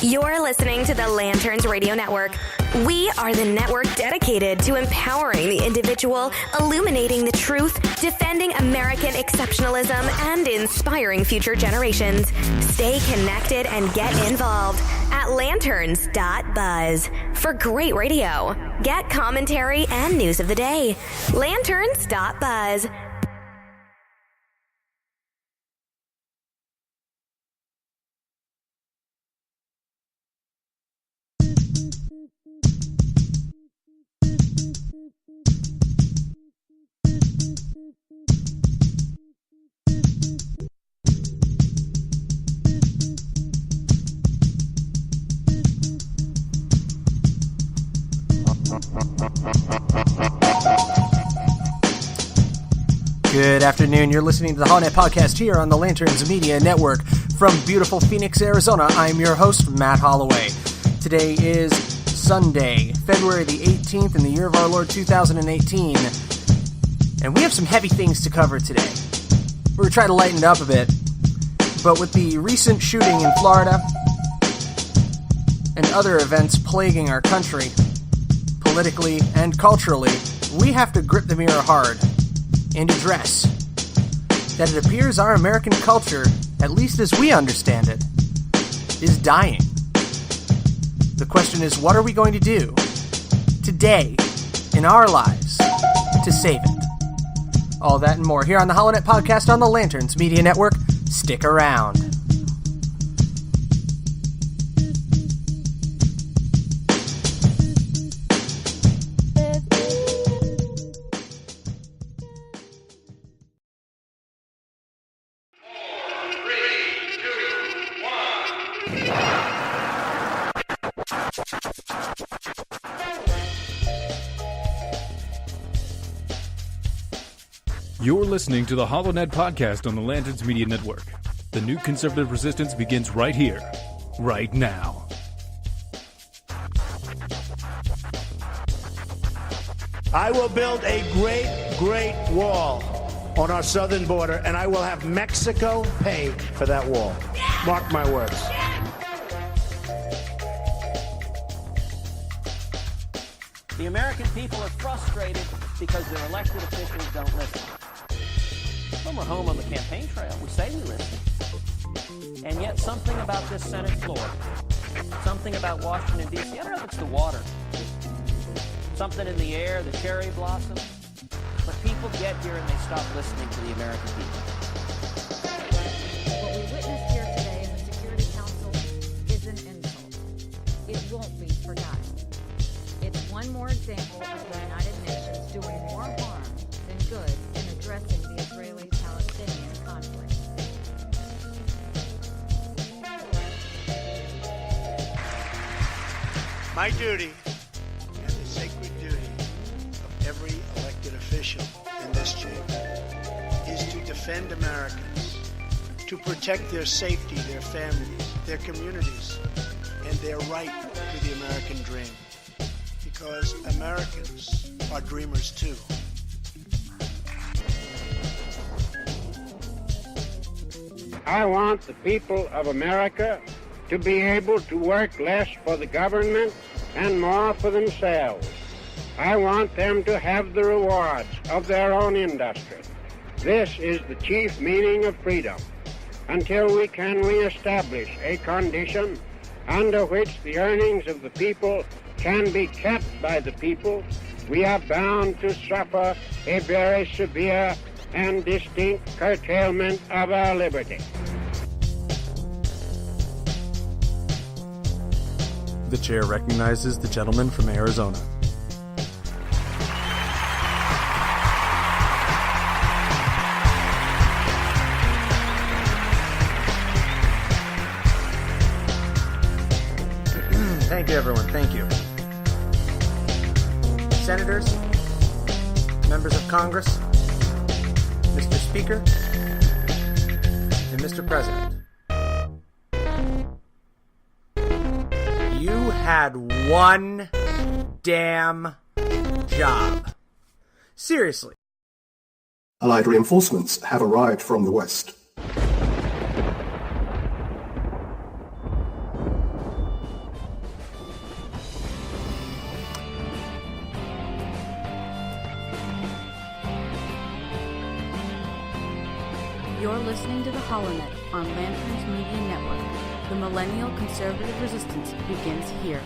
You're listening to the Lanterns Radio Network. We are the network dedicated to empowering the individual, illuminating the truth, defending American exceptionalism, and inspiring future generations. Stay connected and get involved at lanterns.buzz for great radio. Get commentary and news of the day. Lanterns.buzz. Good afternoon. You're listening to the Holonet Podcast here on the Lanterns Media Network. From beautiful Phoenix, Arizona, I'm your host, Matt Holloway. Today is Sunday, February the 18th in the year of our Lord 2018. And we have some heavy things to cover today. We're going to try to lighten it up a bit. But with the recent shooting in Florida and other events plaguing our country, politically and culturally, we have to grip the mirror hard and address that it appears our American culture, at least as we understand it, is dying. The question is, what are we going to do today in our lives to save it? All that and more here on the Holonet Podcast on the Lanterns Media Network. Stick around. You're listening to the HoloNet Podcast on the Lanterns Media Network. The new conservative resistance begins right here, right now. I will build a great wall on our southern border, and I will have Mexico pay for that wall. Mark my words. The American people are frustrated because their elected officials don't listen. When we're home on the campaign trail, we say we listen. And yet something about this Senate floor, something about Washington, D.C., I don't know if it's the water, something in the air, the cherry blossom, but people get here and they stop listening to the American people. What we witnessed here today in the Security Council is an insult. It won't be forgotten. It's one more example of the United Nations doing more harm than good in addressing the Israeli-Palestinian conflict. My duty, and the sacred duty of every elected official in this chamber, is to defend Americans, to protect their safety, their families, their communities, and their right to the American dream. Because Americans are dreamers too. I want the people of America to be able to work less for the government and more for themselves. I want them to have the rewards of their own industry. This is the chief meaning of freedom. Until we can reestablish a condition under which the earnings of the people can be kept by the people, we are bound to suffer a very severe and distinct curtailment of our liberty. The chair recognizes the gentleman from Arizona. Thank you, everyone. Thank you. Senators, members of Congress, Mr. Speaker, and Mr. President. You had one damn job. Seriously. Allied reinforcements have arrived from the west. You're listening to the HoloNet on Lanterns Media Network. The Millennial Conservative Resistance begins here.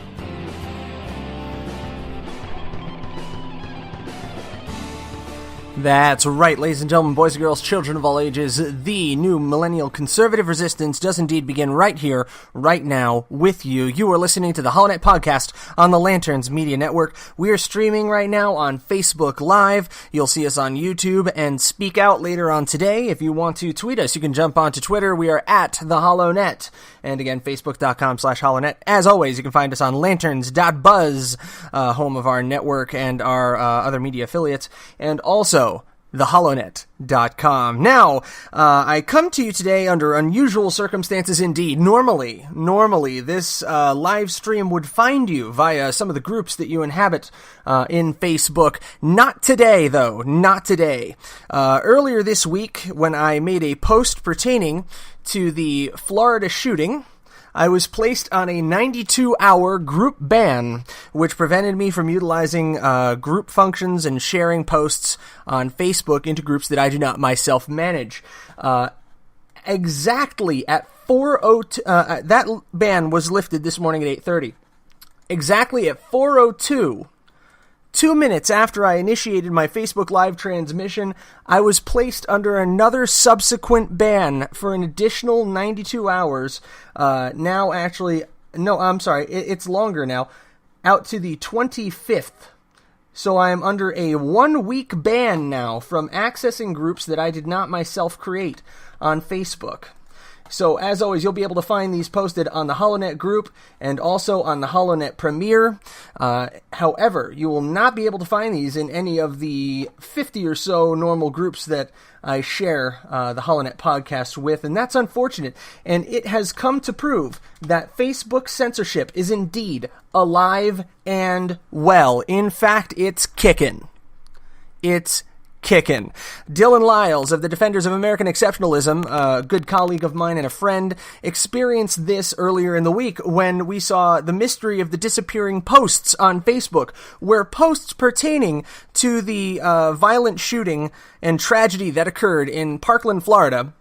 That's right, ladies and gentlemen, boys and girls, children of all ages, the new Millennial Conservative Resistance does indeed begin right here, right now, with you. You are listening to the HoloNet Podcast on the Lanterns Media Network. We are streaming right now on Facebook Live. You'll see us on YouTube and Speak Out later on today. If you want to tweet us, you can jump onto Twitter. We are at the HoloNet. And again, Facebook.com/HoloNet. As always, you can find us on lanterns.buzz, home of our network and our other media affiliates. And also, theholonet.com. Now, I come to you today under unusual circumstances indeed. Normally, this live stream would find you via some of the groups that you inhabit in Facebook. Not today, though. Not today. Earlier this week, when I made a post pertaining to the Florida shooting, I was placed on a 92-hour group ban, which prevented me from utilizing group functions and sharing posts on Facebook into groups that I do not myself manage. Exactly at 4:02, that ban was lifted this morning at 8:30. Exactly at 4:02, 2 minutes after I initiated my Facebook Live transmission, I was placed under another subsequent ban for an additional 92 hours. It's longer now, out to the 25th. So I am under a 1-week ban now from accessing groups that I did not myself create on Facebook. So, as always, you'll be able to find these posted on the HoloNet group and also on the HoloNet Premiere. However, you will not be able to find these in any of the 50 or so normal groups that I share the HoloNet podcast with, and that's unfortunate. And it has come to prove that Facebook censorship is indeed alive and well. In fact, it's kicking. It's kicking. Dylan Lyles of the Defenders of American Exceptionalism, a good colleague of mine and a friend, experienced this earlier in the week when we saw the mystery of the disappearing posts on Facebook, where posts pertaining to the violent shooting and tragedy that occurred in Parkland, Florida,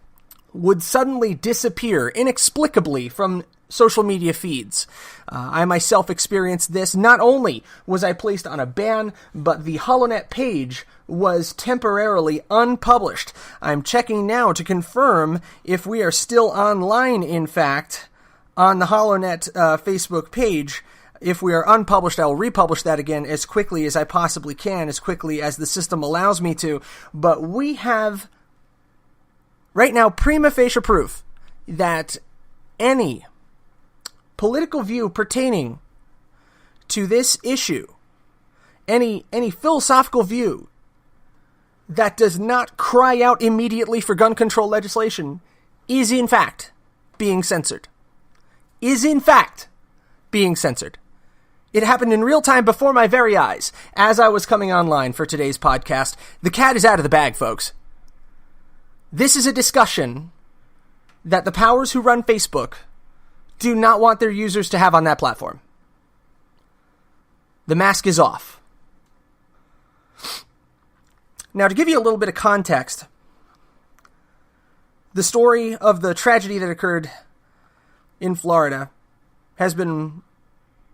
would suddenly disappear inexplicably from social media feeds. I myself experienced this. Not only was I placed on a ban, but the HoloNet page was temporarily unpublished. I'm checking now to confirm if we are still online, in fact, on the HoloNet Facebook page. If we are unpublished, I will republish that again as quickly as I possibly can, as quickly as the system allows me to. But we have, right now, prima facie proof that any political view pertaining to this issue, any philosophical view that does not cry out immediately for gun control legislation, is in fact being censored. Is in fact being censored. It happened in real time before my very eyes as I was coming online for today's podcast. The cat is out of the bag, folks. This is a discussion that the powers who run Facebook do not want their users to have on that platform. The mask is off. Now, to give you a little bit of context, the story of the tragedy that occurred in Florida has been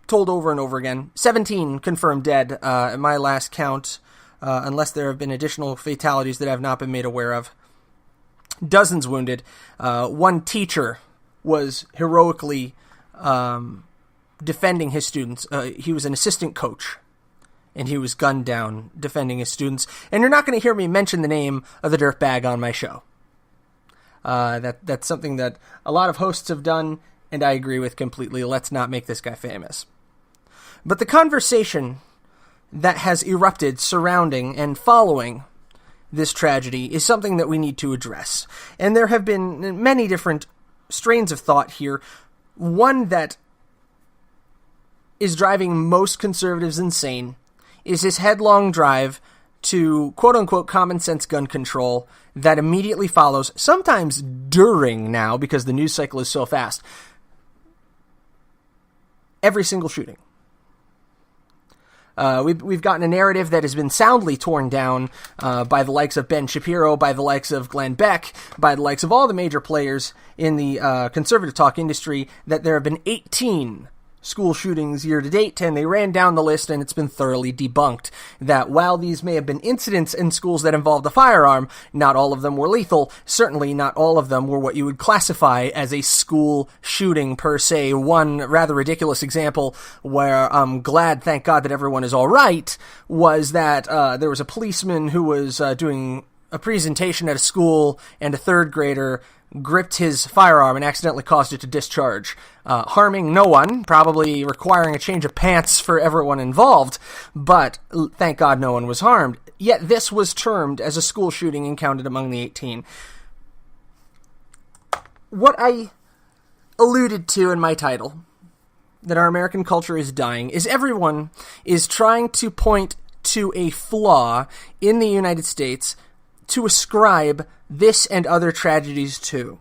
told over and over again. 17 confirmed dead at my last count, unless there have been additional fatalities that I have not been made aware of. Dozens wounded. One teacher was heroically defending his students. He was an assistant coach, and he was gunned down defending his students. And you're not going to hear me mention the name of the dirtbag on my show. That's something that a lot of hosts have done, and I agree with completely. Let's not make this guy famous. But the conversation that has erupted surrounding and following this tragedy is something that we need to address. And there have been many different strains of thought here. One that is driving most conservatives insane is this headlong drive to quote-unquote common sense gun control that immediately follows, sometimes during now, because the news cycle is so fast, every single shooting. We've gotten a narrative that has been soundly torn down by the likes of Ben Shapiro, by the likes of Glenn Beck, by the likes of all the major players in the conservative talk industry, that there have been 18 school shootings year to date, and they ran down the list, and it's been thoroughly debunked that while these may have been incidents in schools that involved a firearm, not all of them were lethal. Certainly not all of them were what you would classify as a school shooting per se. One rather ridiculous example where I'm glad, thank God, that everyone is all right, was that there was a policeman who was doing a presentation at a school, and a third grader gripped his firearm and accidentally caused it to discharge, harming no one, probably requiring a change of pants for everyone involved, but thank God no one was harmed. Yet this was termed as a school shooting and counted among the 18. What I alluded to in my title, that our American culture is dying, is everyone is trying to point to a flaw in the United States to ascribe this and other tragedies to.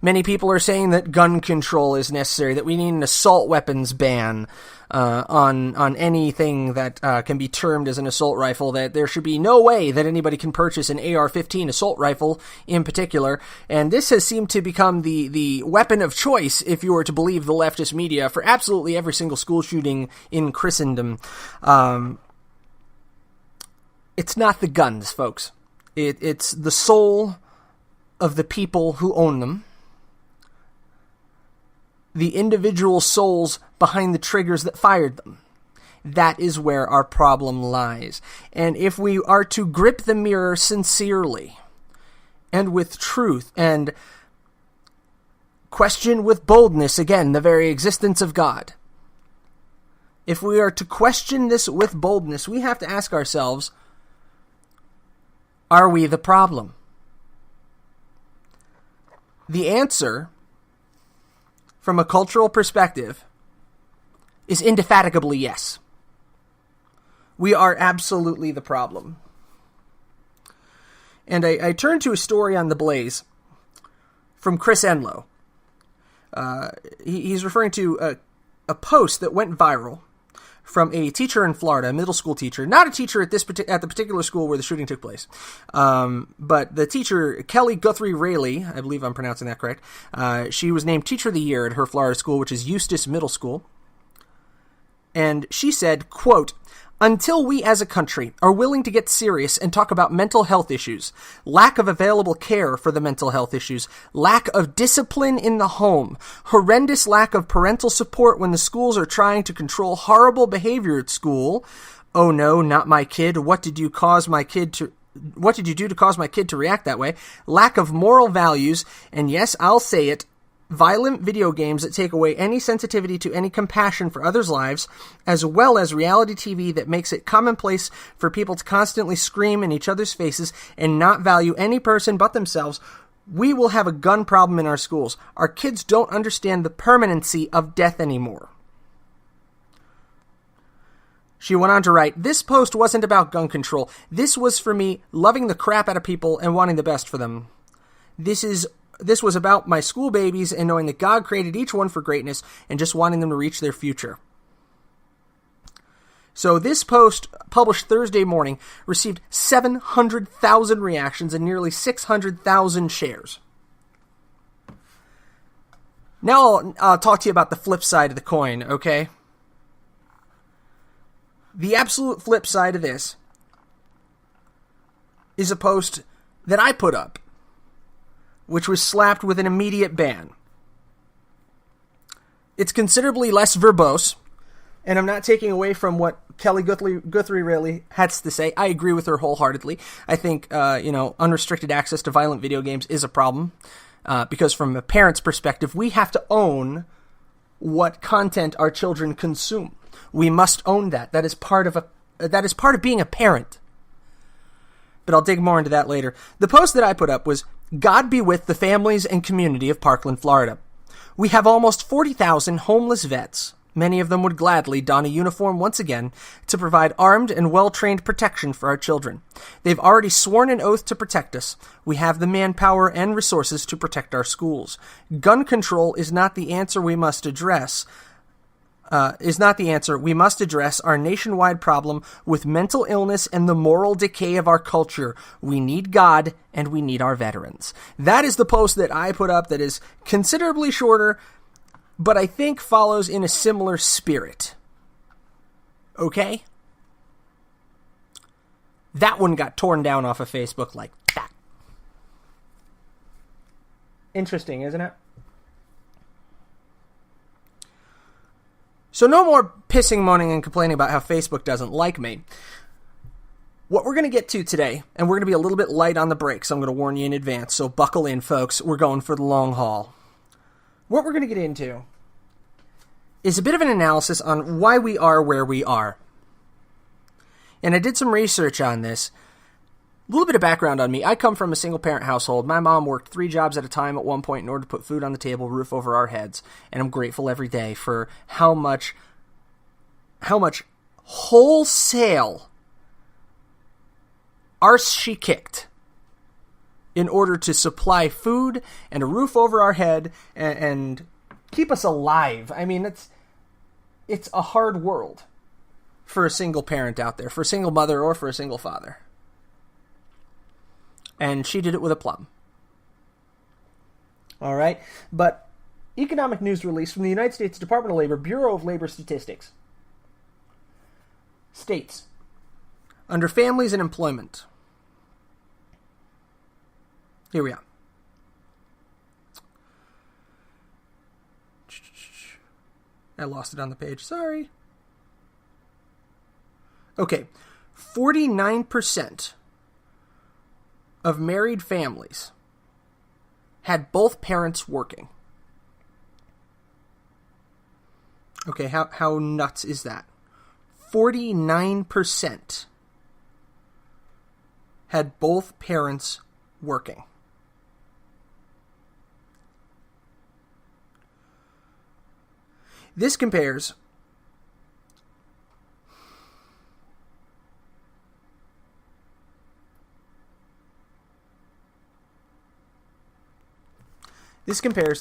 Many people are saying that gun control is necessary, that we need an assault weapons ban on anything that can be termed as an assault rifle, that there should be no way that anybody can purchase an AR-15 assault rifle in particular, and this has seemed to become the weapon of choice, if you were to believe the leftist media, for absolutely every single school shooting in Christendom. It's not the guns, folks. It's the soul of the people who own them. The individual souls behind the triggers that fired them. That is where our problem lies. And if we are to grip the mirror sincerely and with truth and question with boldness, again, the very existence of God, if we are to question this with boldness, we have to ask ourselves, are we the problem? The answer, from a cultural perspective, is indefatigably yes. We are absolutely the problem. And I turn to a story on The Blaze from Chris Enlow. He's referring to a post that went viral from a teacher in Florida, a middle school teacher, not a teacher at the particular school where the shooting took place, but the teacher, Kelly Guthrie Rayleigh, I believe I'm pronouncing that correct. She was named Teacher of the Year at her Florida school, which is Eustis Middle School. And she said, quote, "Until we as a country are willing to get serious and talk about mental health issues, lack of available care for the mental health issues, lack of discipline in the home, horrendous lack of parental support when the schools are trying to control horrible behavior at school, oh no, not my kid, what did you do to cause my kid to react that way, lack of moral values, and yes, I'll say it, violent video games that take away any sensitivity to any compassion for others' lives, as well as reality TV that makes it commonplace for people to constantly scream in each other's faces and not value any person but themselves, we will have a gun problem in our schools. Our kids don't understand the permanency of death anymore." She went on to write, "This post wasn't about gun control. This was for me loving the crap out of people and wanting the best for them. This was about my school babies and knowing that God created each one for greatness and just wanting them to reach their future." So this post, published Thursday morning, received 700,000 reactions and nearly 600,000 shares. Now I'll talk to you about the flip side of the coin, okay? The absolute flip side of this is a post that I put up, which was slapped with an immediate ban. It's considerably less verbose, and I'm not taking away from what Kelly Guthrie Rayleigh has to say. I agree with her wholeheartedly. I think, unrestricted access to violent video games is a problem, because from a parent's perspective, we have to own what content our children consume. We must own that. That is part of being a parent. But I'll dig more into that later. The post that I put up was, "God be with the families and community of Parkland, Florida. We have almost 40,000 homeless vets. Many of them would gladly don a uniform once again to provide armed and well-trained protection for our children. They've already sworn an oath to protect us. We have the manpower and resources to protect our schools. Gun control is not the answer we must address. is not the answer. We must address our nationwide problem with mental illness and the moral decay of our culture. We need God, and we need our veterans. That is the post that I put up that is considerably shorter, but I think follows in a similar spirit. Okay? That one got torn down off of Facebook like that. Interesting, isn't it? So no more pissing, moaning, and complaining about how Facebook doesn't like me. What we're going to get to today, and we're going to be a little bit light on the brakes, I'm going to warn you in advance, so buckle in, folks. We're going for the long haul. What we're going to get into is a bit of an analysis on why we are where we are. And I did some research on this. A little bit of background on me. I come from a single-parent household. My mom worked 3 jobs at a time at one point in order to put food on the table, roof over our heads. And I'm grateful every day for how much wholesale arse she kicked in order to supply food and a roof over our head and keep us alive. I mean, it's a hard world for a single parent out there, for a single mother or for a single father. And she did it with a plum. All right? But economic news release from the United States Department of Labor, Bureau of Labor Statistics, states, under families and employment. Here we are. I lost it on the page. Sorry. Okay. 49% of married families had both parents working. Okay, how nuts is that? 49% had both parents working. This compares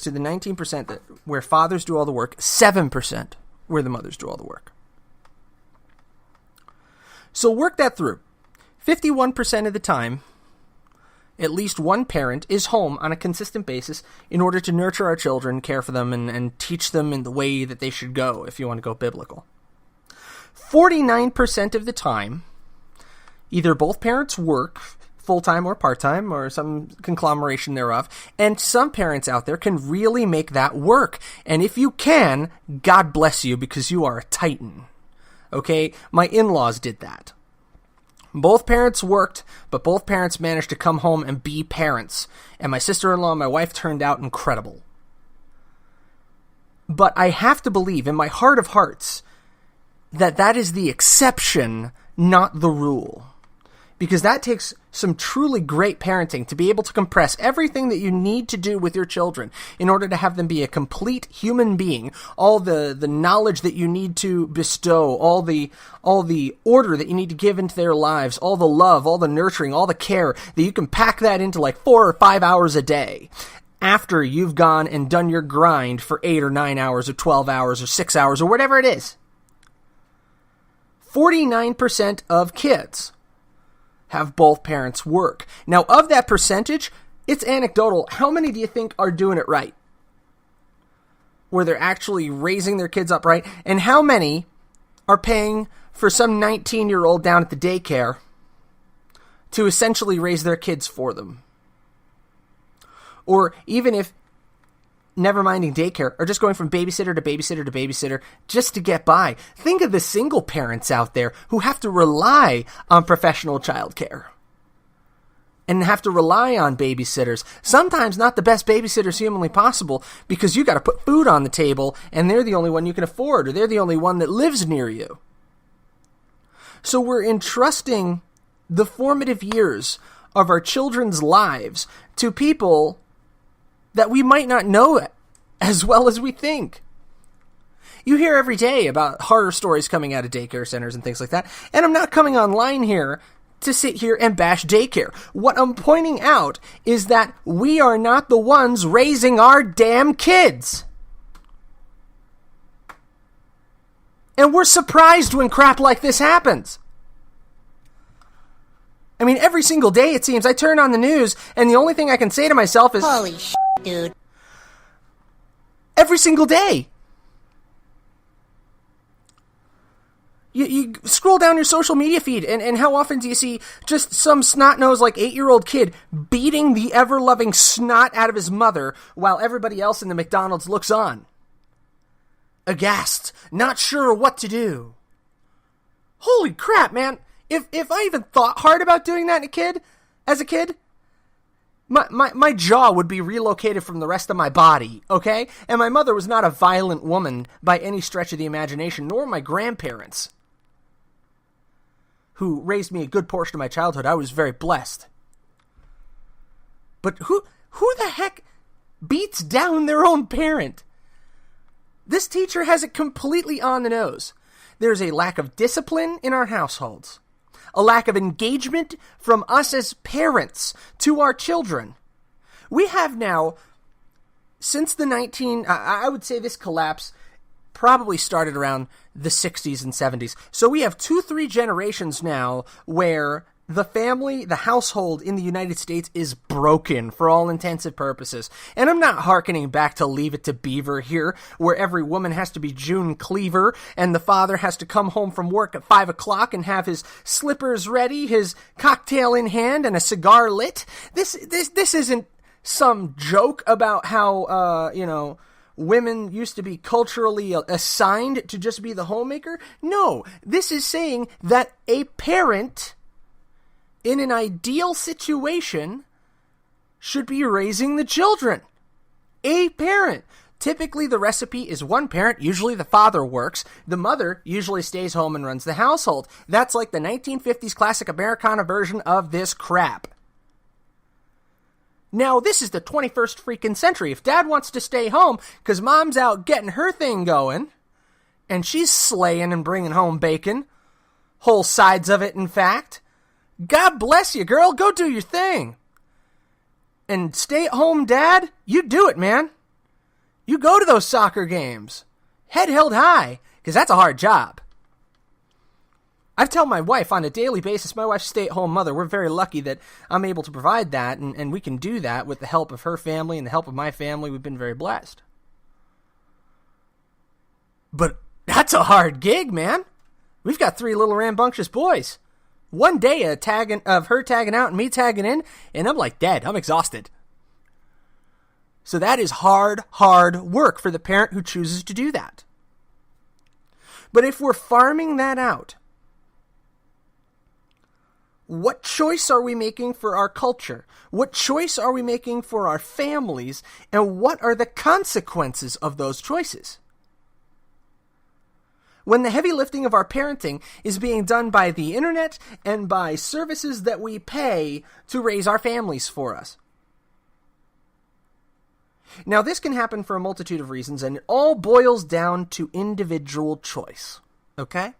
to the 19% where fathers do all the work, 7% where the mothers do all the work. So work that through. 51% of the time, at least one parent is home on a consistent basis in order to nurture our children, care for them, and teach them in the way that they should go, if you want to go biblical. 49% of the time, either both parents work, full-time or part-time, or some conglomeration thereof, and some parents out there can really make that work. And if you can, God bless you, because you are a titan. Okay? My in-laws did that. Both parents worked, but both parents managed to come home and be parents. And my sister-in-law and my wife turned out incredible. But I have to believe in my heart of hearts that that is the exception, not the rule. Because that takes some truly great parenting to be able to compress everything that you need to do with your children in order to have them be a complete human being, all the knowledge that you need to bestow, all the order that you need to give into their lives, all the love, all the nurturing, all the care, that you can pack that into like 4 or 5 hours a day after you've gone and done your grind for 8 or 9 hours or 12 hours or 6 hours or whatever it is. 49% of kids have both parents work. Now, of that percentage, it's anecdotal. How many do you think are doing it right? Where they're actually raising their kids up right? And how many are paying for some 19-year-old down at the daycare to essentially raise their kids for them? Or even if, never minding daycare, are just going from babysitter to babysitter to babysitter just to get by. Think of the single parents out there who have to rely on professional childcare and have to rely on babysitters. Sometimes not the best babysitters humanly possible, because you got to put food on the table and they're the only one you can afford, or they're the only one that lives near you. So we're entrusting the formative years of our children's lives to people that we might not know as well as we think. You hear every day about horror stories coming out of daycare centers and things like that, and I'm not coming online here to sit here and bash daycare. What I'm pointing out is that we are not the ones raising our damn kids. And we're surprised when crap like this happens. I mean, every single day, it seems, I turn on the news, and the only thing I can say to myself is, holy shit, dude. Every single day. You scroll down your social media feed, and how often do you see just some snot-nosed, 8-year-old kid beating the ever-loving snot out of his mother while everybody else in the McDonald's looks on? Aghast, not sure what to do. Holy crap, man. If I even thought hard about doing that as a kid, my jaw would be relocated from the rest of my body, okay? And my mother was not a violent woman by any stretch of the imagination, nor my grandparents, who raised me a good portion of my childhood. I was very blessed. But who the heck beats down their own parent? This teacher has it completely on the nose. There's a lack of discipline in our households. A lack of engagement from us as parents to our children. We have now, since I would say this collapse probably started around the 60s and 70s. So we have 2-3 generations now where the family, the household in the United States is broken for all intensive purposes. And I'm not hearkening back to Leave It to Beaver here, where every woman has to be June Cleaver, and the father has to come home from work at 5 o'clock and have his slippers ready, his cocktail in hand, and a cigar lit. This isn't some joke about how, women used to be culturally assigned to just be the homemaker. No, this is saying that a parent, in an ideal situation, should be raising the children. A parent. Typically, the recipe is one parent, usually the father works. The mother usually stays home and runs the household. That's like the 1950s classic Americana version of this crap. Now, this is the 21st freaking century. If dad wants to stay home because mom's out getting her thing going, and she's slaying and bringing home bacon, whole sides of it, in fact, God bless you, girl. Go do your thing. And stay-at-home dad, you do it, man. You go to those soccer games. Head held high, because that's a hard job. I tell my wife on a daily basis, my wife's a stay-at-home mother. We're very lucky that I'm able to provide that, and we can do that with the help of her family and the help of my family. We've been very blessed. But that's a hard gig, man. We've got 3 little rambunctious boys. One day of her tagging out and me tagging in, and I'm like dead. I'm exhausted. So that is hard work for the parent who chooses to do that. But if we're farming that out, what choice are we making for our culture? What choice are we making for our families? And what are the consequences of those choices? When the heavy lifting of our parenting is being done by the internet and by services that we pay to raise our families for us. Now, this can happen for a multitude of reasons, and it all boils down to individual choice. Okay?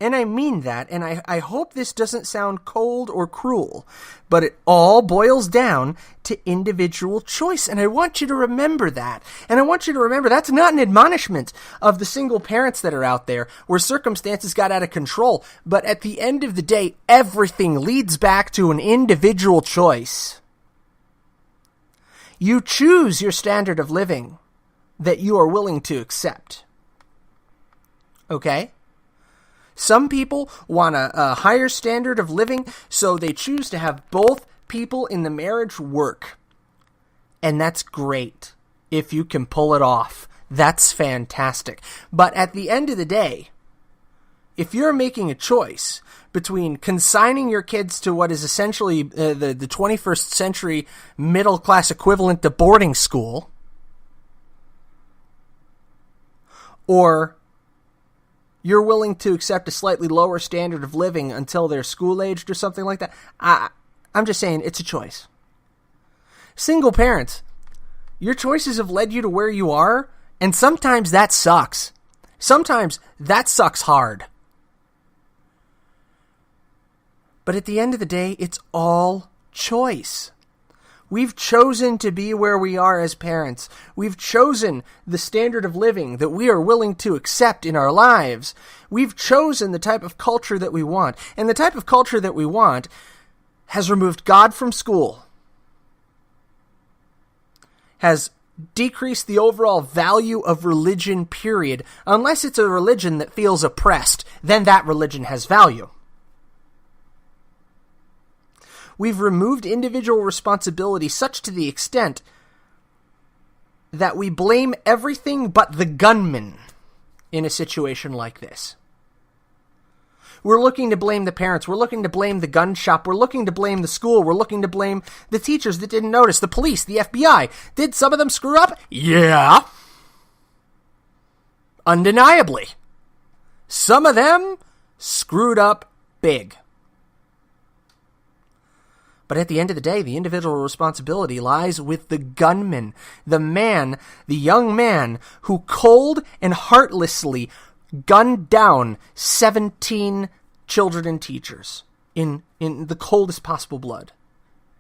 And I mean that, and I hope this doesn't sound cold or cruel, but it all boils down to individual choice, and I want you to remember that. And I want you to remember that's not an admonishment of the single parents that are out there where circumstances got out of control, but at the end of the day, everything leads back to an individual choice. You choose your standard of living that you are willing to accept. Okay? Some people want a higher standard of living, so they choose to have both people in the marriage work. And that's great. If you can pull it off, that's fantastic. But at the end of the day, if you're making a choice between consigning your kids to what is essentially the 21st century middle class equivalent to boarding school, or you're willing to accept a slightly lower standard of living until they're school-aged or something like that, I'm just saying it's a choice. Single parents, your choices have led you to where you are, and sometimes that sucks. Sometimes that sucks hard. But at the end of the day, it's all choice. We've chosen to be where we are as parents. We've chosen the standard of living that we are willing to accept in our lives. We've chosen the type of culture that we want. And the type of culture that we want has removed God from school, has decreased the overall value of religion, period. Unless it's a religion that feels oppressed, then that religion has value. We've removed individual responsibility such to the extent that we blame everything but the gunman in a situation like this. We're looking to blame the parents. We're looking to blame the gun shop. We're looking to blame the school. We're looking to blame the teachers that didn't notice, the police, the FBI. Did some of them screw up? Yeah. Undeniably. Some of them screwed up big. But at the end of the day, the individual responsibility lies with the gunman, the man, the young man who cold and heartlessly gunned down 17 children and teachers in the coldest possible blood,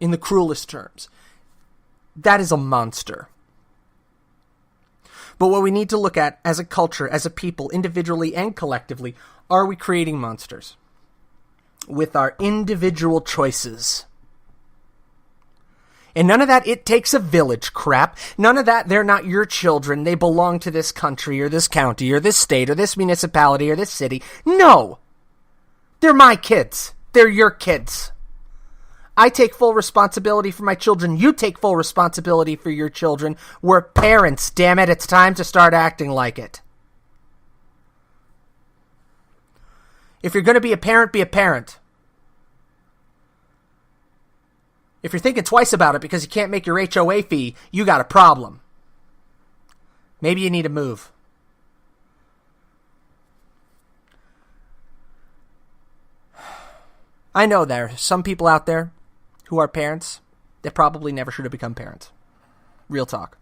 in the cruelest terms. That is a monster. But what we need to look at as a culture, as a people, individually and collectively, are we creating monsters with our individual choices? And none of that it takes a village crap. None of that they're not your children. They belong to this country or this county or this state or this municipality or this city. No! They're my kids. They're your kids. I take full responsibility for my children. You take full responsibility for your children. We're parents, damn it. It's time to start acting like it. If you're going to be a parent, be a parent. If you're thinking twice about it because you can't make your HOA fee, you got a problem. Maybe you need to move. I know there are some people out there who are parents that probably never should have become parents. Real talk.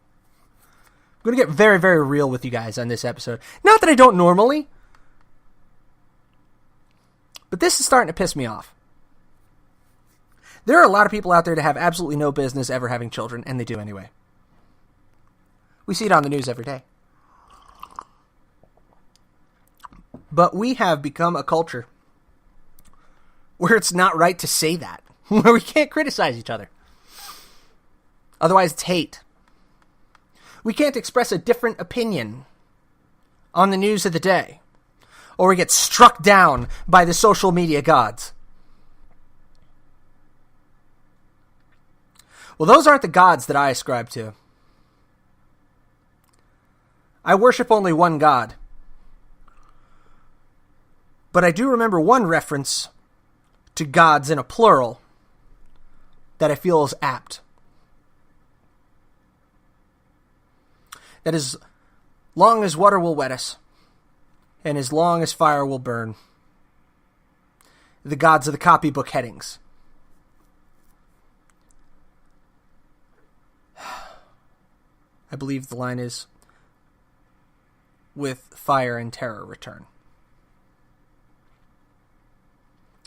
I'm going to get very, very real with you guys on this episode. Not that I don't normally, but this is starting to piss me off. There are a lot of people out there that have absolutely no business ever having children, and they do anyway. We see it on the news every day. But we have become a culture where it's not right to say that, where we can't criticize each other. Otherwise, it's hate. We can't express a different opinion on the news of the day, or we get struck down by the social media gods. Well, those aren't the gods that I ascribe to. I worship only one God. But I do remember one reference to gods in a plural that I feel is apt. That as long as water will wet us, and as long as fire will burn, the gods of the copybook headings. I believe the line is, with fire and terror return.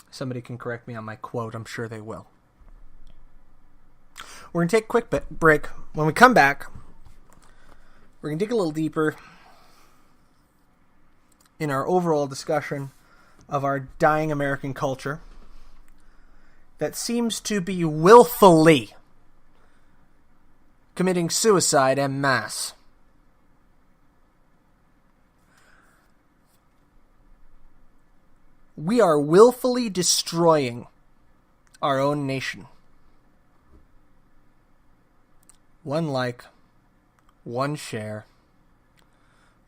Somebody can correct me on my quote. I'm sure they will. We're going to take a quick break. When we come back, we're going to dig a little deeper in our overall discussion of our dying American culture that seems to be willfully committing suicide en masse. We are willfully destroying our own nation. One like, one share,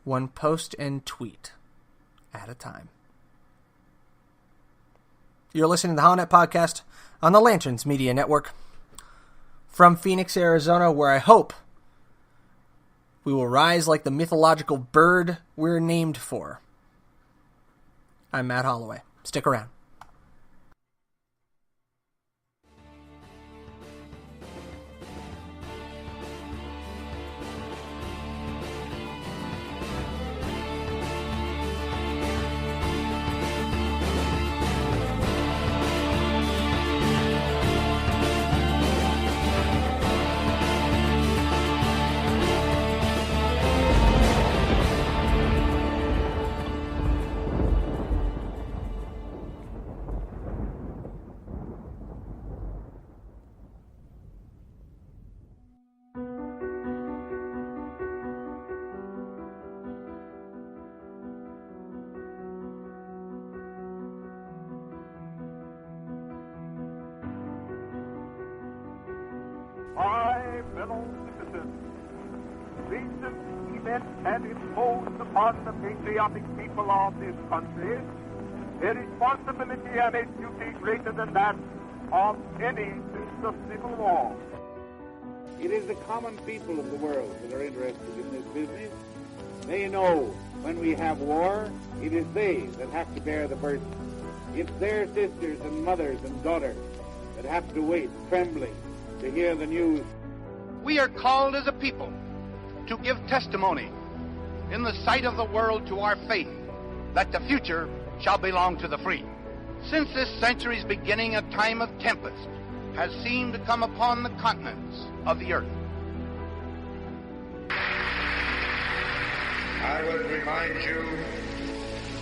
one post and tweet at a time. You're listening to the HowNet Podcast on the Lanterns Media Network. From Phoenix, Arizona, where I hope we will rise like the mythological bird we're named for. I'm Matt Holloway. Stick around. My fellow citizens, recent events have imposed upon the patriotic people of this country a responsibility and a duty greater than that of any since the Civil War. It is the common people of the world that are interested in this business. They know when we have war, it is they that have to bear the burden. It's their sisters and mothers and daughters that have to wait, trembling, to hear the news. We are called as a people to give testimony in the sight of the world to our faith that the future shall belong to the free. Since this century's beginning, a time of tempest has seemed to come upon the continents of the earth. I would remind you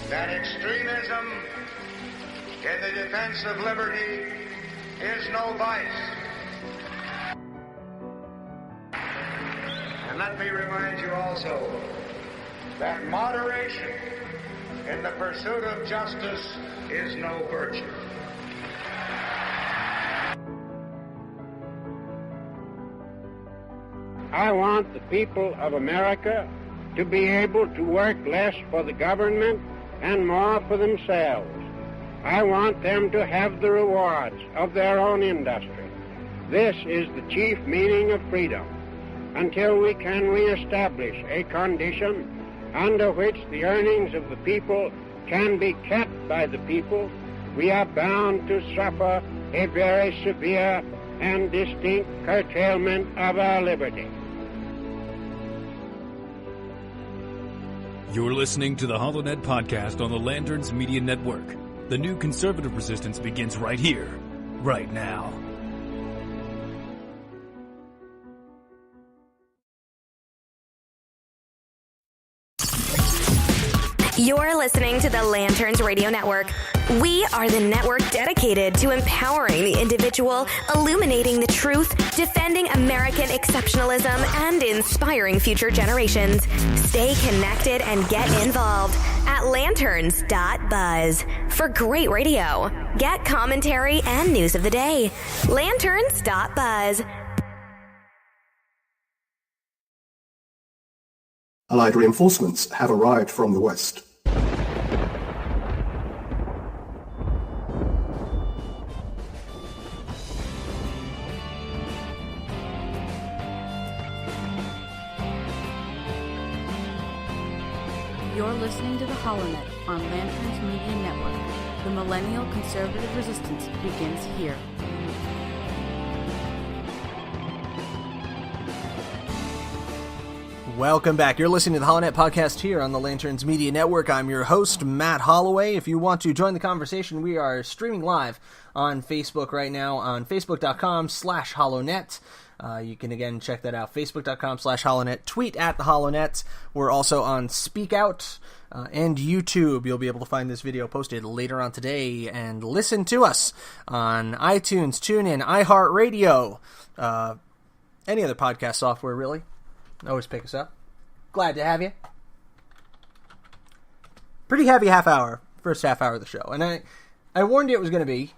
that extremism in the defense of liberty is no vice. And let me remind you also that moderation in the pursuit of justice is no virtue. I want the people of America to be able to work less for the government and more for themselves. I want them to have the rewards of their own industry. This is the chief meaning of freedom. Until we can reestablish a condition under which the earnings of the people can be kept by the people, we are bound to suffer a very severe and distinct curtailment of our liberty. You're listening to the HoloNet podcast on the Lanterns Media Network. The new conservative resistance begins right here, right now. You're listening to the Lanterns Radio Network. We are the network dedicated to empowering the individual, illuminating the truth, defending American exceptionalism, and inspiring future generations. Stay connected and get involved at lanterns.buzz for great radio. Get commentary and news of the day. Lanterns.buzz. Allied reinforcements have arrived from the west. You're listening to the HoloNet on Lanterns Media Network. The Millennial Conservative Resistance begins here. Welcome back. You're listening to the HoloNet podcast here on the Lanterns Media Network. I'm your host, Matt Holloway. If you want to join the conversation, we are streaming live on Facebook right now on facebook.com/HoloNet. You can, again, check that out, facebook.com/HoloNet. Tweet at the HoloNet. We're also on Speak Out and YouTube. You'll be able to find this video posted later on today and listen to us on iTunes, TuneIn, iHeartRadio, any other podcast software, really. Always pick us up. Glad to have you. Pretty heavy first half hour of the show. And I warned you it was going to be.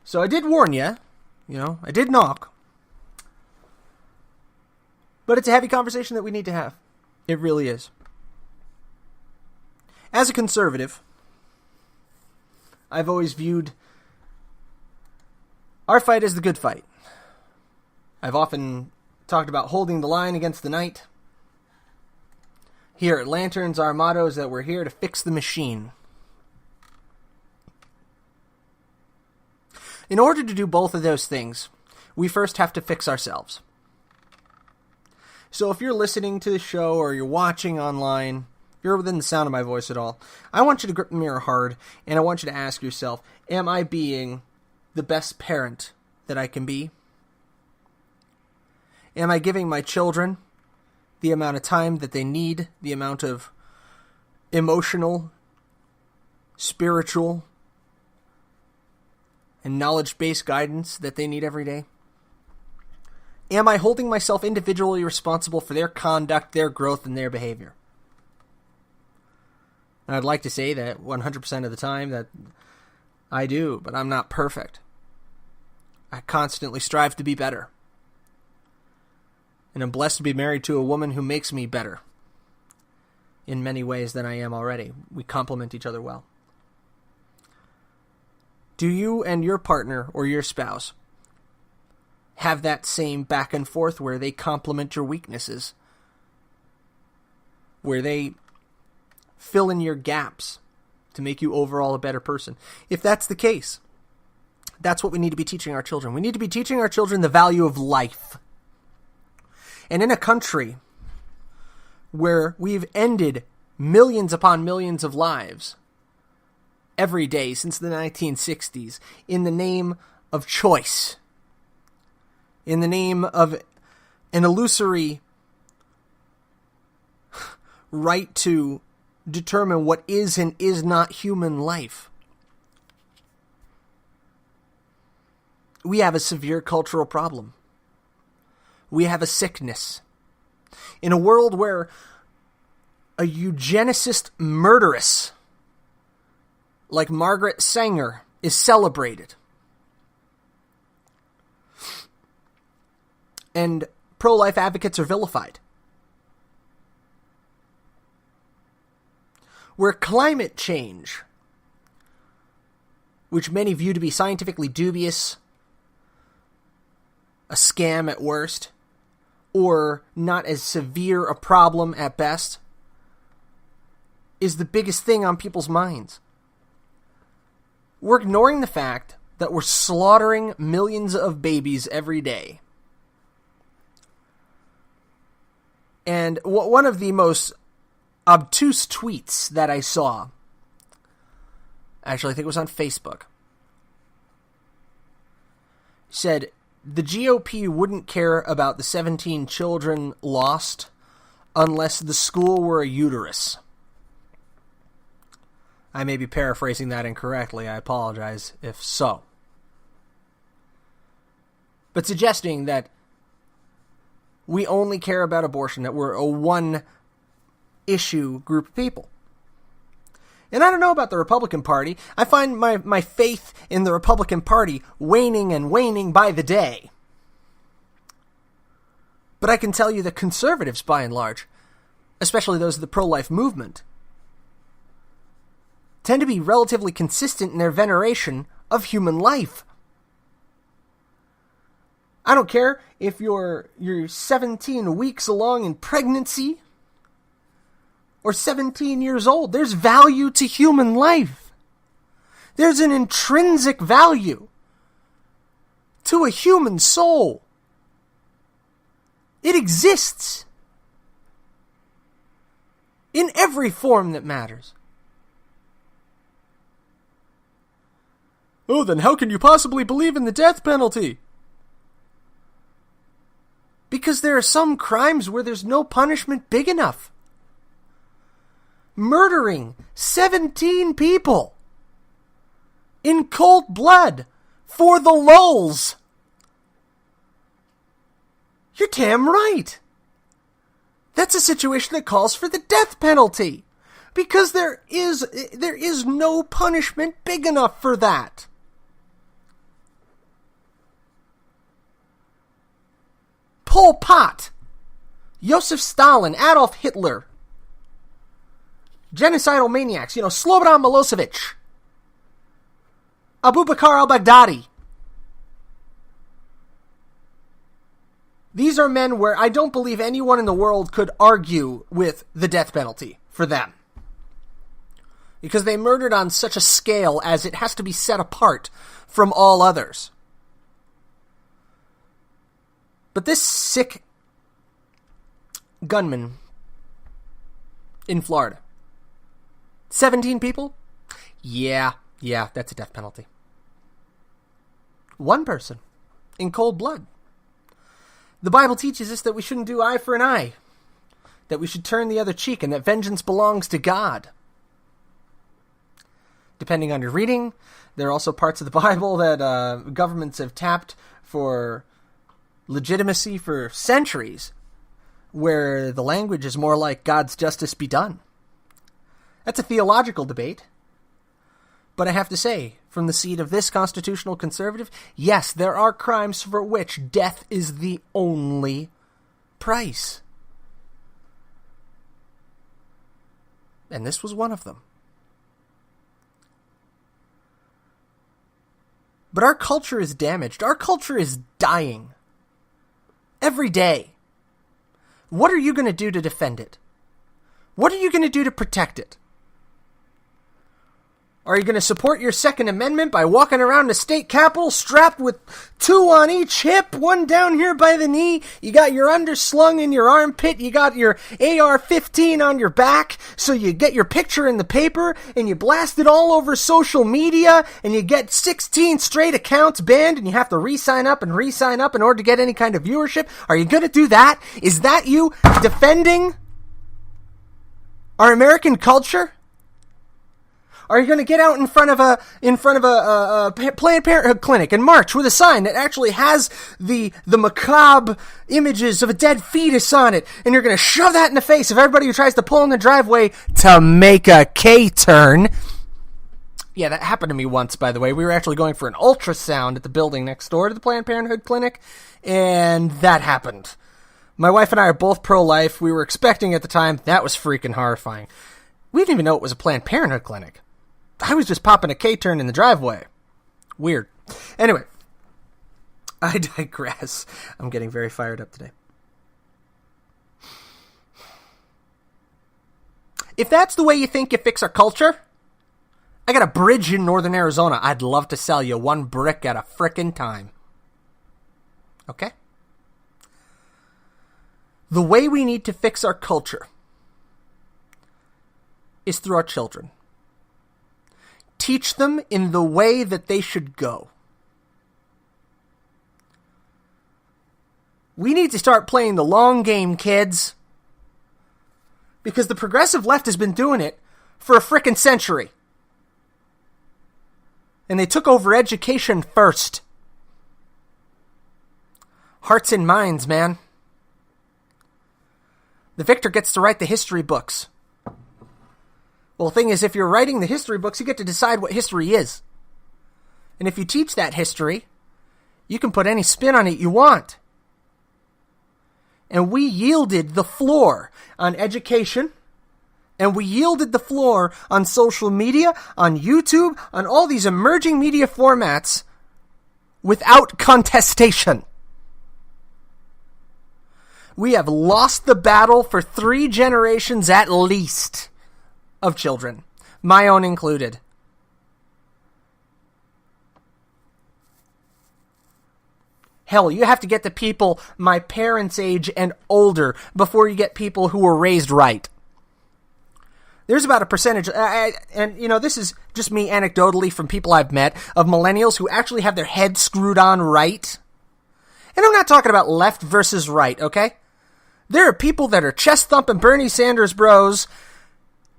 So I did warn you. I did knock. But it's a heavy conversation that we need to have. It really is. As a conservative, I've always viewed our fight as the good fight. I've often talked about holding the line against the night. Here at Lanterns, our motto is that we're here to fix the machine. In order to do both of those things, we first have to fix ourselves. So if you're listening to the show or you're watching online, if you're within the sound of my voice at all, I want you to grip the mirror hard, and I want you to ask yourself, am I being the best parent that I can be? Am I giving my children the amount of time that they need, the amount of emotional, spiritual, and knowledge-based guidance that they need every day? Am I holding myself individually responsible for their conduct, their growth, and their behavior? And I'd like to say that 100% of the time that I do, but I'm not perfect. I constantly strive to be better. And I'm blessed to be married to a woman who makes me better in many ways than I am already. We complement each other well. Do you and your partner or your spouse have that same back and forth where they complement your weaknesses? Where they fill in your gaps to make you overall a better person? If that's the case, that's what we need to be teaching our children. We need to be teaching our children the value of life. And in a country where we've ended millions upon millions of lives every day since the 1960s in the name of choice, in the name of an illusory right to determine what is and is not human life, we have a severe cultural problem. We have a sickness. In a world where a eugenicist murderess like Margaret Sanger is celebrated, and pro-life advocates are vilified, where climate change, which many view to be scientifically dubious, a scam at worst, or not as severe a problem at best, is the biggest thing on people's minds. We're ignoring the fact that we're slaughtering millions of babies every day. And one of the most obtuse tweets that I saw, actually I think it was on Facebook, said the GOP wouldn't care about the 17 children lost unless the school were a uterus. I may be paraphrasing that incorrectly. I apologize if so. But suggesting that we only care about abortion, that we're a one-issue group of people. And I don't know about the Republican Party. I find my faith in the Republican Party waning and waning by the day. But I can tell you that conservatives, by and large, especially those of the pro-life movement, tend to be relatively consistent in their veneration of human life. I don't care if you're 17 weeks along in pregnancy or 17 years old. There's value to human life. There's an intrinsic value to a human soul. It exists in every form that matters. Oh, then how can you possibly believe in the death penalty? Because there are some crimes where there's no punishment big enough. Murdering 17 people in cold blood for the lulz. You're damn right. That's a situation that calls for the death penalty. Because there is no punishment big enough for that. Pol Pot, Joseph Stalin, Adolf Hitler, genocidal maniacs, Slobodan Milosevic, Abu Bakr al-Baghdadi. These are men where I don't believe anyone in the world could argue with the death penalty for them. Because they murdered on such a scale as it has to be set apart from all others. But this sick gunman in Florida, 17 people? Yeah, that's a death penalty. One person in cold blood. The Bible teaches us that we shouldn't do eye for an eye, that we should turn the other cheek, and that vengeance belongs to God. Depending on your reading, there are also parts of the Bible that governments have tapped for legitimacy for centuries, where the language is more like God's justice be done. That's a theological debate. But I have to say, from the seat of this constitutional conservative, yes, there are crimes for which death is the only price. And this was one of them. But our culture is damaged. Our culture is dying. Every day. What are you going to do to defend it? What are you going to do to protect it? Are you going to support your Second Amendment by walking around the state capitol strapped with 2 on each hip, 1 down here by the knee? You got your underslung in your armpit. You got your AR-15 on your back. So you get your picture in the paper and you blast it all over social media and you get 16 straight accounts banned and you have to re-sign up in order to get any kind of viewership. Are you going to do that? Is that you defending our American culture? Are you going to get out in front of a Planned Parenthood clinic and march with a sign that actually has the macabre images of a dead fetus on it, and you're going to shove that in the face of everybody who tries to pull in the driveway to make a K-turn? Yeah, that happened to me once, by the way. We were actually going for an ultrasound at the building next door to the Planned Parenthood clinic, and that happened. My wife and I are both pro-life. We were expecting at the time. That was freaking horrifying. We didn't even know it was a Planned Parenthood clinic. I was just popping a K-turn in the driveway. Weird. Anyway, I digress. I'm getting very fired up today. If that's the way you think you fix our culture, I got a bridge in northern Arizona. I'd love to sell you 1 brick at a frickin' time. Okay? The way we need to fix our culture is through our children. Teach them in the way that they should go. We need to start playing the long game, kids. Because the progressive left has been doing it for a frickin' century. And they took over education first. Hearts and minds, man. The victor gets to write the history books. Well, the thing is, if you're writing the history books, you get to decide what history is. And if you teach that history, you can put any spin on it you want. And we yielded the floor on education, and we yielded the floor on social media, on YouTube, on all these emerging media formats without contestation. We have lost the battle for 3 generations at least of children, my own included. Hell, you have to get to people my parents' age and older before you get people who were raised right. There's about a percentage, and you know, this is just me anecdotally from people I've met, of millennials who actually have their head screwed on right. And I'm not talking about left versus right, okay? There are people that are chest-thumping Bernie Sanders bros,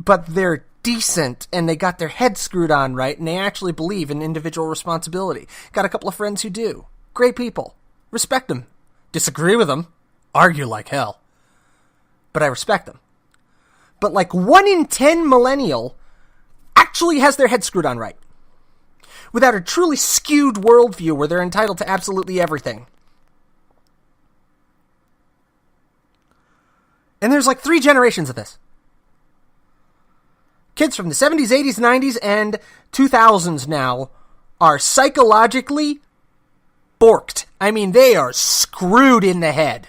but they're decent, and they got their head screwed on right, and they actually believe in individual responsibility. Got a couple of friends who do. Great people. Respect them. Disagree with them. Argue like hell. But I respect them. But like 1 in 10 millennial actually has their head screwed on right. Without a truly skewed worldview where they're entitled to absolutely everything. And there's like 3 generations of this. Kids from the 70s, 80s, 90s, and 2000s now are psychologically borked. I mean, they are screwed in the head.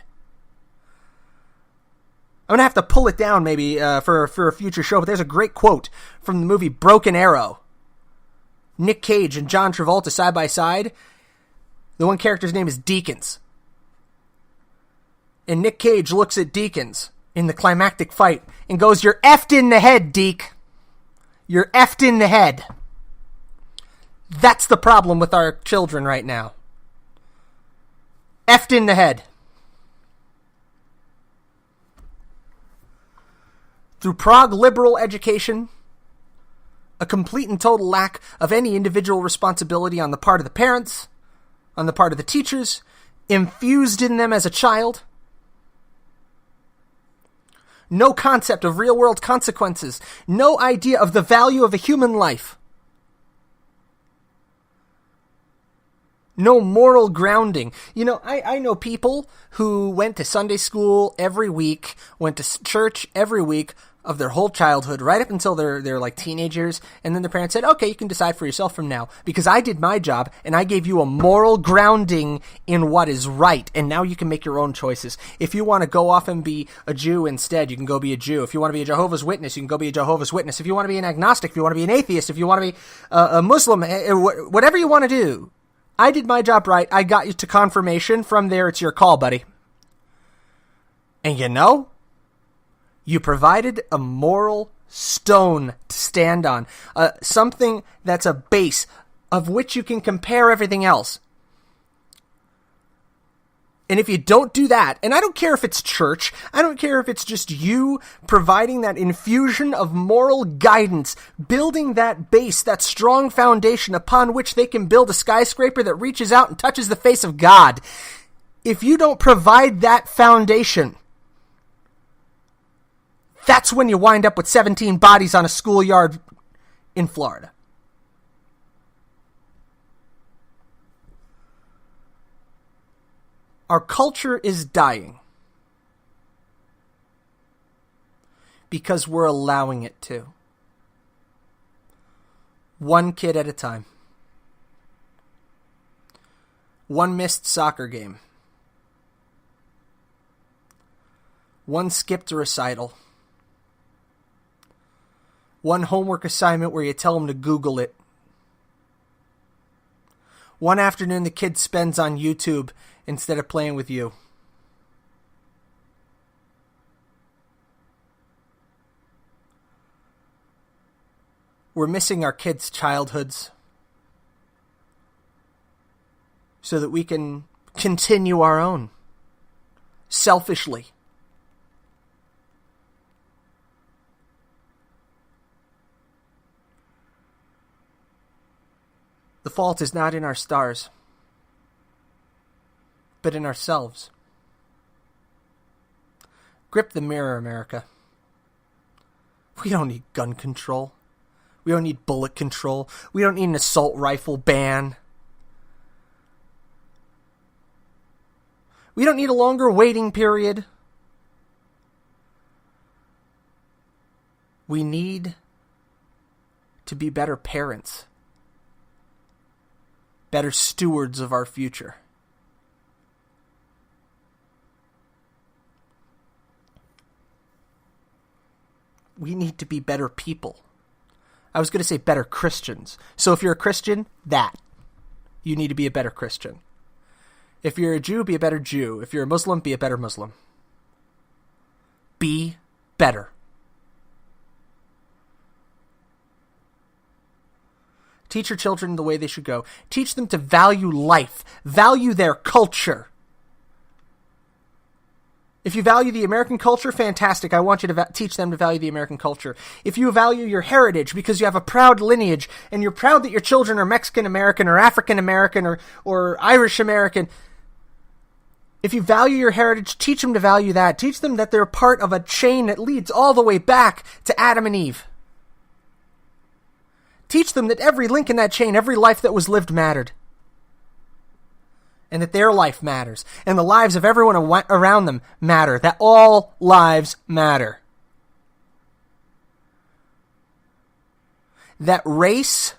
I'm going to have to pull it down maybe for a future show, but there's a great quote from the movie Broken Arrow. Nick Cage and John Travolta side by side. The one character's name is Deakins. And Nick Cage looks at Deakins in the climactic fight and goes, "You're effed in the head, Deke. You're effed in the head." That's the problem with our children right now. Effed in the head. Through Prague liberal education, a complete and total lack of any individual responsibility on the part of the parents, on the part of the teachers, infused in them as a child. No concept of real-world consequences. No idea of the value of a human life. No moral grounding. You know, I know people who went to Sunday school every week, went to church every week of their whole childhood, right up until they're like teenagers, and then the parents said, okay, you can decide for yourself from now, because I did my job, and I gave you a moral grounding in what is right, and now you can make your own choices. If you want to go off and be a Jew instead, you can go be a Jew. If you want to be a Jehovah's Witness, you can go be a Jehovah's Witness. If you want to be an agnostic, if you want to be an atheist, if you want to be a Muslim, whatever you want to do, I did my job right. I got you to confirmation. From there, it's your call, buddy. And you know, you provided a moral stone to stand on, something that's a base of which you can compare everything else. And if you don't do that, and I don't care if it's church, I don't care if it's just you providing that infusion of moral guidance, building that base, that strong foundation upon which they can build a skyscraper that reaches out and touches the face of God. If you don't provide that foundation, that's when you wind up with 17 bodies on a schoolyard in Florida. Our culture is dying because we're allowing it to. One kid at a time. One missed soccer game. One skipped a recital. One homework assignment where you tell them to Google it. One afternoon the kid spends on YouTube instead of playing with you. We're missing our kids' childhoods so that we can continue our own, selfishly. The fault is not in our stars, but in ourselves. Grip the mirror, America. We don't need gun control. We don't need bullet control. We don't need an assault rifle ban. We don't need a longer waiting period. We need to be better parents. Better stewards of our future. We need to be better people. I was going to say better Christians. So if you're a Christian, you need to be a better Christian. If you're a Jew, be a better Jew. If you're a Muslim, be a better Muslim. Be better. Teach your children the way they should go. Teach them to value life. Value their culture. If you value the American culture, fantastic. I want you to teach them to value the American culture. If you value your heritage because you have a proud lineage and you're proud that your children are Mexican American or African American or Irish American, if you value your heritage, teach them to value that. Teach them that they're part of a chain that leads all the way back to Adam and Eve. Teach them that every link in that chain, every life that was lived mattered. And that their life matters. And the lives of everyone around them matter. That all lives matter. That race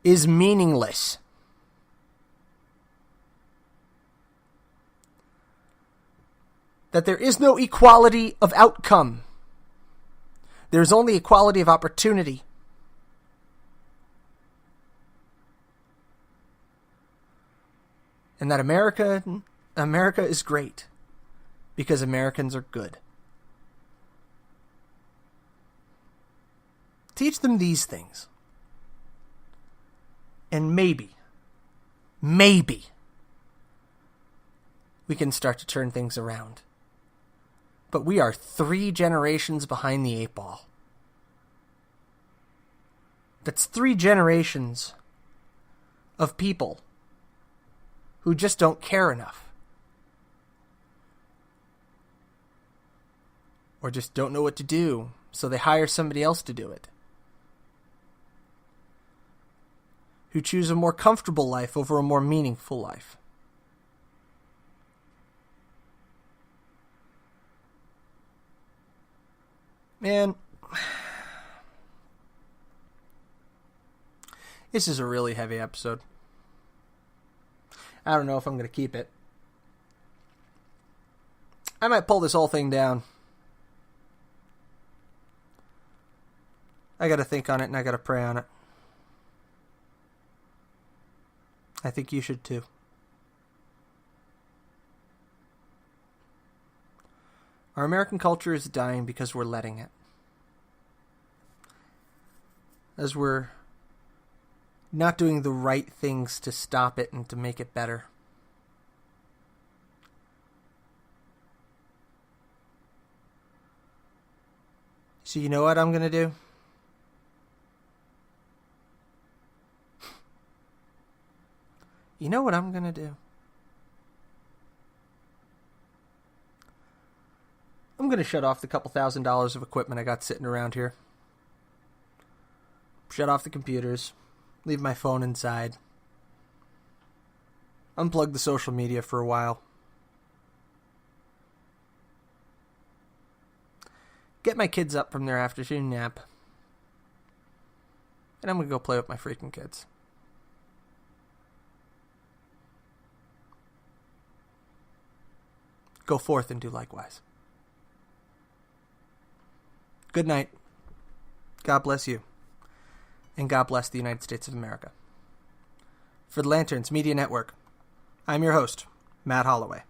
is meaningless. That there is no equality of outcome. There's only equality of opportunity. And that America is great because Americans are good. Teach them these things. And maybe, we can start to turn things around. But we are 3 generations behind the 8 ball. That's 3 generations of people who just don't care enough. Or just don't know what to do, so they hire somebody else to do it. who choose a more comfortable life over a more meaningful life. Man, this is a really heavy episode. I don't know if I'm going to keep it. I might pull this whole thing down. I got to think on it and I got to pray on it. I think you should too. Our American culture is dying because we're letting it. As we're not doing the right things to stop it and to make it better. So you know what I'm going to do? You know what I'm going to do? I'm going to shut off the couple $1,000s of equipment I got sitting around here. Shut off the computers. Leave my phone inside. Unplug the social media for a while. Get my kids up from their afternoon nap. And I'm going to go play with my freaking kids. Go forth and do likewise. Good night. God bless you. And God bless the United States of America. For the Lanterns Media Network, I'm your host, Matt Holloway.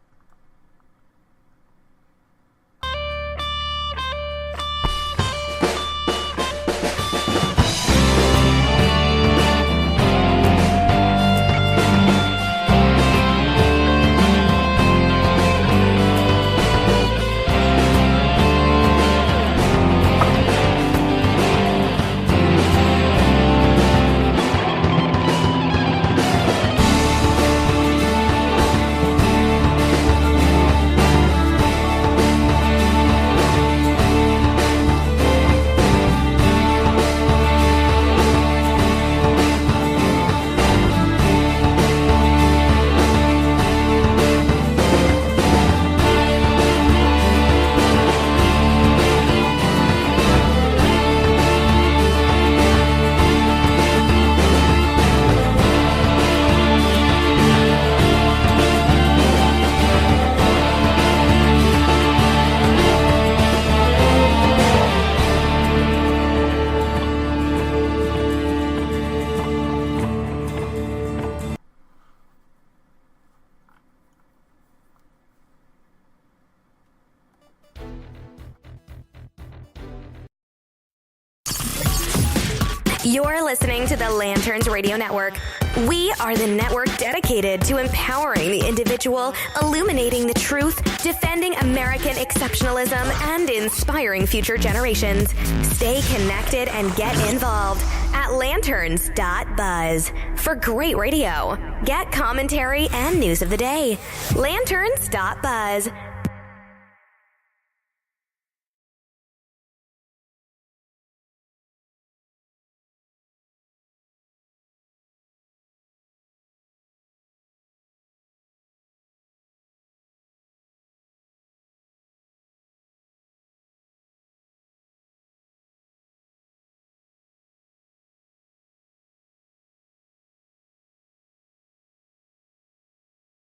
You're listening to the Lanterns Radio Network. We are the network dedicated to empowering the individual, illuminating the truth, defending American exceptionalism, and inspiring future generations. Stay connected and get involved at lanterns.buzz. For great radio, get commentary and news of the day. Lanterns.buzz.